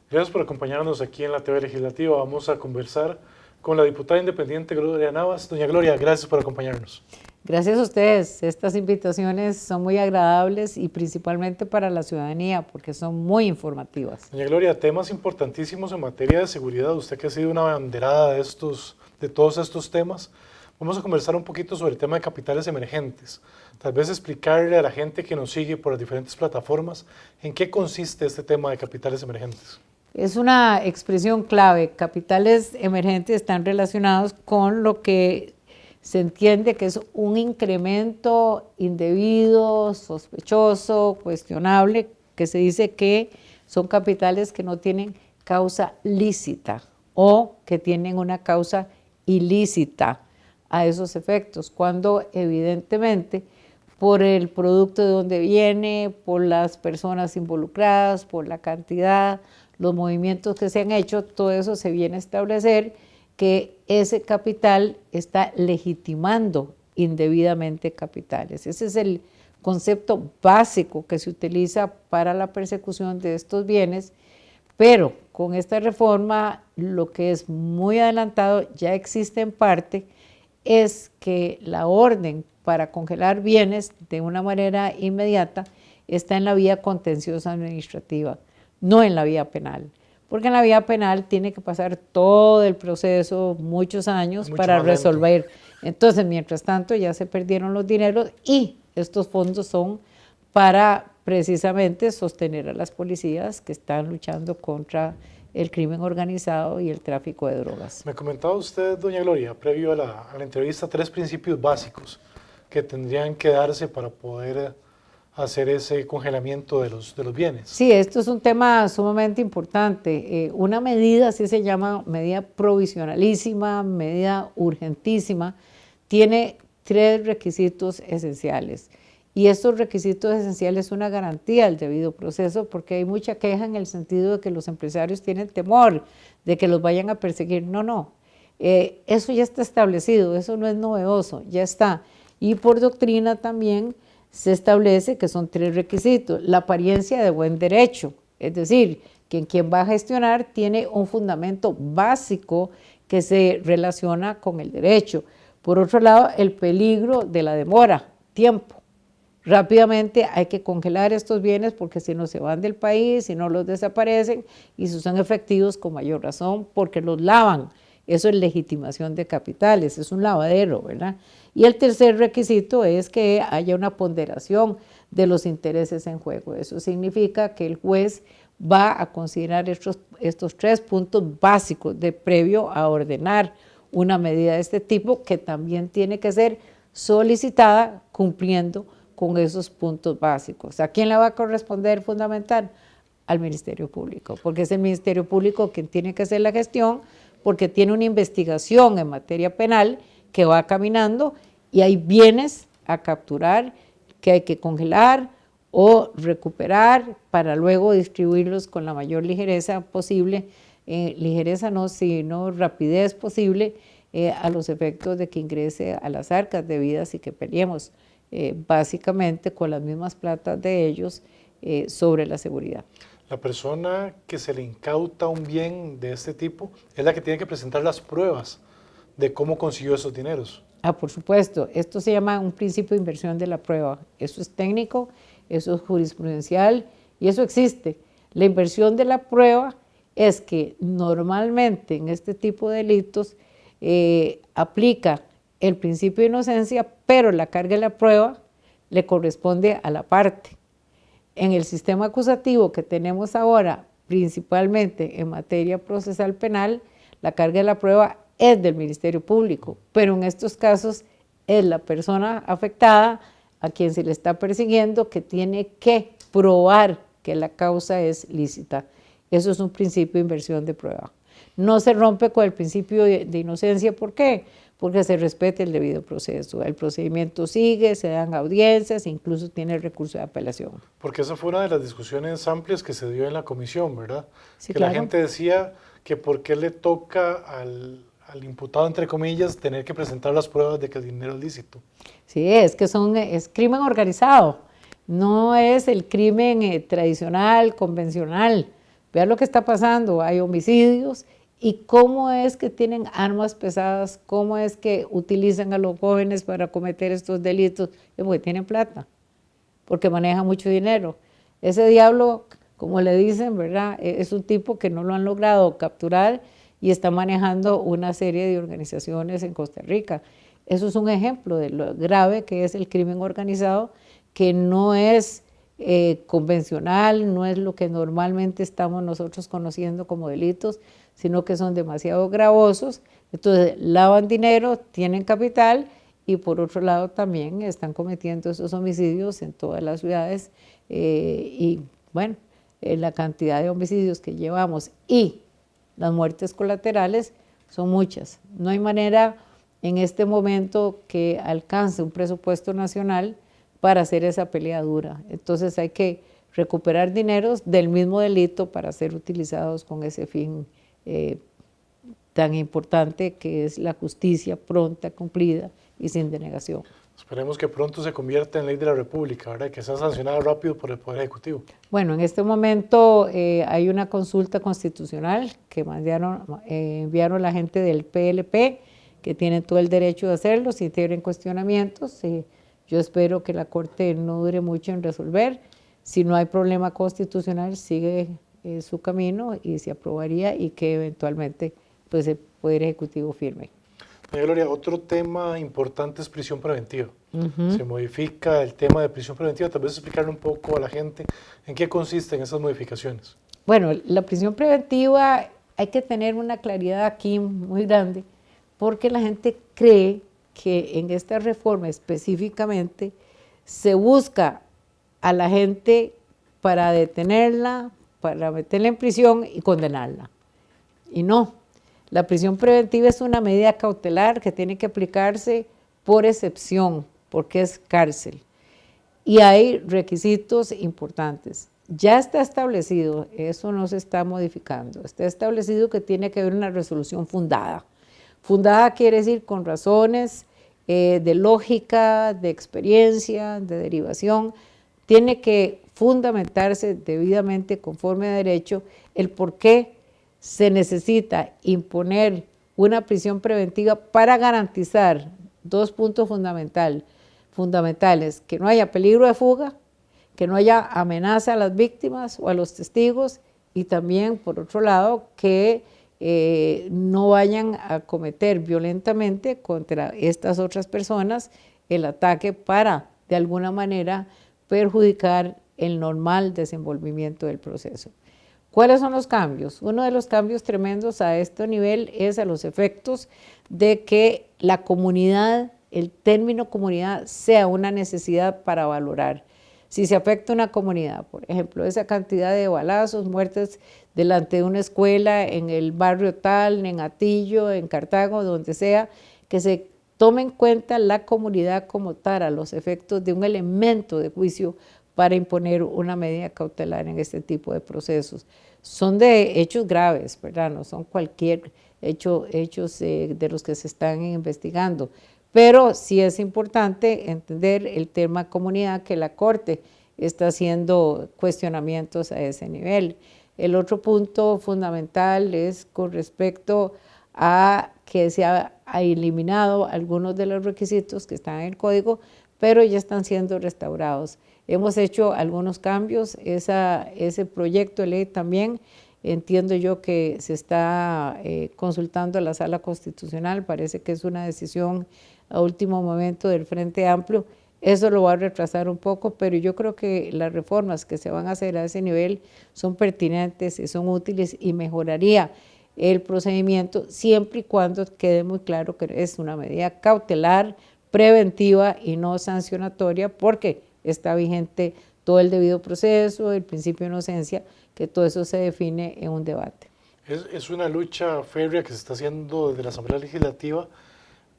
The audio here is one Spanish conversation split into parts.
Gracias por acompañarnos aquí en la TV Legislativa. Vamos a conversar con la diputada independiente Gloria Navas. Doña Gloria, gracias por acompañarnos. Gracias a ustedes. Estas invitaciones son muy agradables y principalmente para la ciudadanía porque son muy informativas. Doña Gloria, temas importantísimos en materia de seguridad. Usted que ha sido una abanderada de todos estos temas. Vamos a conversar un poquito sobre el tema de capitales emergentes. Tal vez explicarle a la gente que nos sigue por las diferentes plataformas en qué consiste este tema de capitales emergentes. Es una expresión clave. Capitales emergentes están relacionados con lo que se entiende que es un incremento indebido, sospechoso, cuestionable, que se dice que son capitales que no tienen causa lícita o que tienen una causa ilícita a esos efectos, cuando evidentemente por el producto de donde viene, por las personas involucradas, por la cantidad, los movimientos que se han hecho, todo eso se viene a establecer que ese capital está legitimando indebidamente capitales. Ese es el concepto básico que se utiliza para la persecución de estos bienes, pero con esta reforma lo que es muy adelantado, ya existe en parte, es que la orden para congelar bienes de una manera inmediata está en la vía contenciosa administrativa, no en la vía penal. Porque en la vía penal tiene que pasar todo el proceso, muchos años, para resolver. Entonces, mientras tanto, ya se perdieron los dineros y estos fondos son para precisamente sostener a las policías que están luchando contra el crimen organizado y el tráfico de drogas. Me comentaba usted, doña Gloria, previo a la entrevista, 3 principios básicos que tendrían que darse para poder hacer ese congelamiento de los bienes. Sí, esto es un tema sumamente importante. Una medida, así se llama, medida provisionalísima, medida urgentísima, tiene 3 requisitos esenciales. Y estos requisitos esenciales son una garantía del debido proceso, porque hay mucha queja en el sentido de que los empresarios tienen temor de que los vayan a perseguir. No. Eso ya está establecido, eso no es novedoso, ya está. Y por doctrina también se establece que son 3 requisitos. La apariencia de buen derecho, es decir, que quien va a gestionar tiene un fundamento básico que se relaciona con el derecho. Por otro lado, el peligro de la demora, tiempo. Rápidamente hay que congelar estos bienes porque si no se van del país, si no los desaparecen y si son efectivos con mayor razón porque los lavan. Eso es legitimación de capitales, es un lavadero, ¿verdad? Y el tercer requisito es que haya una ponderación de los intereses en juego. Eso significa que el juez va a considerar estos 3 puntos básicos de previo a ordenar una medida de este tipo que también tiene que ser solicitada cumpliendo con esos puntos básicos. ¿A quién le va a corresponder fundamental? Al Ministerio Público, porque es el Ministerio Público quien tiene que hacer la gestión, porque tiene una investigación en materia penal que va caminando y hay bienes a capturar que hay que congelar o recuperar para luego distribuirlos con la mayor ligereza posible, ligereza no, sino rapidez posible a los efectos de que ingrese a las arcas debidas y que peleemos básicamente con las mismas platas de ellos sobre la seguridad. La persona que se le incauta un bien de este tipo es la que tiene que presentar las pruebas de cómo consiguió esos dineros. Por supuesto, esto se llama un principio de inversión de la prueba. Eso es técnico, eso es jurisprudencial y eso existe. La inversión de la prueba es que normalmente en este tipo de delitos aplica el principio de inocencia, pero la carga de la prueba le corresponde a la parte. En el sistema acusativo que tenemos ahora, principalmente en materia procesal penal, la carga de la prueba es del Ministerio Público, pero en estos casos es la persona afectada a quien se le está persiguiendo que tiene que probar que la causa es lícita. Eso es un principio de inversión de prueba. No se rompe con el principio de inocencia, ¿por qué? Porque se respete el debido proceso. El procedimiento sigue, se dan audiencias, incluso tiene el recurso de apelación. Porque esa fue una de las discusiones amplias que se dio en la comisión, ¿verdad? Sí, que claro. La gente decía que por qué le toca al imputado, entre comillas, tener que presentar las pruebas de que el dinero es lícito. Sí, es que es crimen organizado, no es el crimen tradicional, convencional, Vean lo que está pasando, hay homicidios y cómo es que tienen armas pesadas, cómo es que utilizan a los jóvenes para cometer estos delitos, porque tienen plata, porque manejan mucho dinero. Ese diablo, como le dicen, ¿verdad? Es un tipo que no lo han logrado capturar y está manejando una serie de organizaciones en Costa Rica. Eso es un ejemplo de lo grave que es el crimen organizado, que no es convencional, no es lo que normalmente estamos nosotros conociendo como delitos, sino que son demasiado gravosos. Entonces, lavan dinero, tienen capital y por otro lado también están cometiendo esos homicidios en todas las ciudades y bueno, la cantidad de homicidios que llevamos y las muertes colaterales son muchas. No hay manera en este momento que alcance un presupuesto nacional para hacer esa pelea dura. Entonces hay que recuperar dineros del mismo delito para ser utilizados con ese fin tan importante que es la justicia pronta, cumplida y sin denegación. Esperemos que pronto se convierta en ley de la República, ¿verdad? Que sea sancionado rápido por el Poder Ejecutivo. Bueno, en este momento hay una consulta constitucional que enviaron la gente del PLP, que tienen todo el derecho de hacerlo, si tienen cuestionamientos. Yo espero que la Corte no dure mucho en resolver. Si no hay problema constitucional, sigue su camino y se aprobaría y que eventualmente pues, el Poder Ejecutivo firme. Doña Gloria, otro tema importante es prisión preventiva. Se modifica el tema de prisión preventiva. Tal vez explicarle un poco a la gente en qué consisten esas modificaciones. Bueno, la prisión preventiva hay que tener una claridad aquí muy grande porque la gente cree que en esta reforma específicamente se busca a la gente para detenerla, para meterla en prisión y condenarla. Y no, la prisión preventiva es una medida cautelar que tiene que aplicarse por excepción, porque es cárcel. Y hay requisitos importantes. Ya está establecido, eso no se está modificando, está establecido que tiene que haber una resolución fundada. Fundada quiere decir con razones de lógica, de experiencia, de derivación. Tiene que fundamentarse debidamente conforme a derecho el por qué se necesita imponer una prisión preventiva para garantizar dos puntos fundamentales, que no haya peligro de fuga, que no haya amenaza a las víctimas o a los testigos y también, por otro lado, que no vayan a cometer violentamente contra estas otras personas el ataque para, de alguna manera, perjudicar el normal desenvolvimiento del proceso. ¿Cuáles son los cambios? Uno de los cambios tremendos a este nivel es a los efectos de que la comunidad, el término comunidad, sea una necesidad para valorar. Si se afecta una comunidad, por ejemplo, esa cantidad de balazos, muertes delante de una escuela, en el barrio tal, en Atillo, en Cartago, donde sea, que se tome en cuenta la comunidad como tal a los efectos de un elemento de juicio para imponer una medida cautelar en este tipo de procesos. Son de hechos graves, ¿verdad? No son cualquier hechos de los que se están investigando, pero sí es importante entender el tema comunidad, que la Corte está haciendo cuestionamientos a ese nivel. El otro punto fundamental es con respecto a que se ha eliminado algunos de los requisitos que están en el código, pero ya están siendo restaurados. Hemos hecho algunos cambios, ese proyecto de ley también entiendo yo que se está consultando a la Sala Constitucional, parece que es una decisión a último momento del Frente Amplio, eso lo va a retrasar un poco, pero yo creo que las reformas que se van a hacer a ese nivel son pertinentes y son útiles y mejoraría el procedimiento siempre y cuando quede muy claro que es una medida cautelar, preventiva y no sancionatoria, porque está vigente todo el debido proceso, el principio de inocencia, que todo eso se define en un debate. Es una lucha férrea que se está haciendo desde la Asamblea Legislativa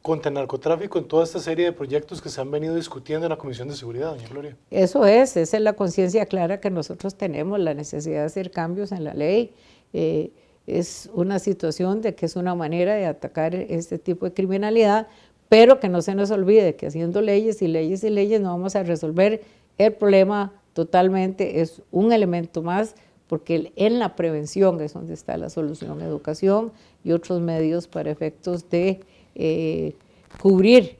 contra el narcotráfico en toda esta serie de proyectos que se han venido discutiendo en la Comisión de Seguridad, doña Gloria. Eso es, esa es la conciencia clara que nosotros tenemos, la necesidad de hacer cambios en la ley. Es una situación de que es una manera de atacar este tipo de criminalidad, pero que no se nos olvide que haciendo leyes y leyes y leyes no vamos a resolver el problema totalmente, es un elemento más porque en la prevención es donde está la solución, educación y otros medios para efectos de cubrir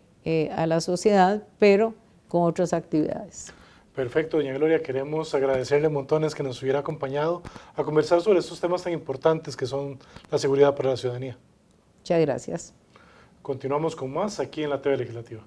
a la sociedad, pero con otras actividades. Perfecto, doña Gloria, queremos agradecerle montones que nos hubiera acompañado a conversar sobre estos temas tan importantes que son la seguridad para la ciudadanía. Muchas gracias. Continuamos con más aquí en la TV Legislativa.